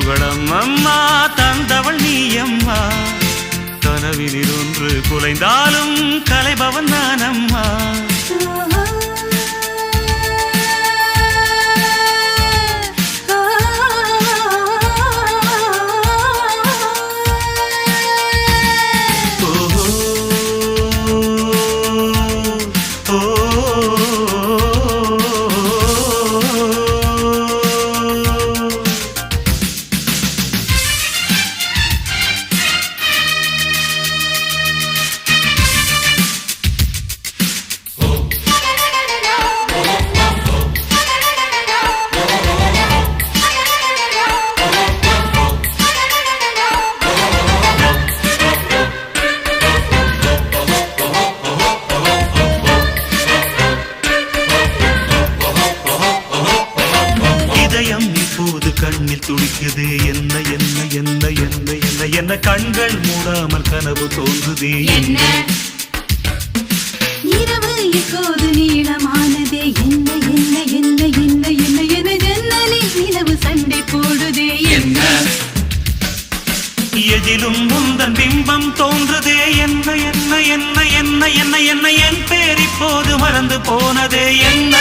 கனவுகளம் அம்மா தந்தவள் நீ அம்மா கனவினில் ஒன்று குலைந்தாலும் கலைபவன் நான் அம்மா இப்போது கண்ணில் துடிக்குது என்ன என்ன என்ன என்ன என்ன என்ன கண்கள் மூடாமல் கனவு தோன்றுதே என்ன இரவு இப்போது நீளமானதே என்ன என்ன என்ன என்ன என்ன என்ன ஜன்னலில் நிலவு சண்டை போடுதே என்ன எதிலும் முந்தன் பிம்பம் தோன்றுதே என்ன என்ன என்ன என்ன என்ன என்ன என் பேர் இப்போது மறந்து போனதே என்ன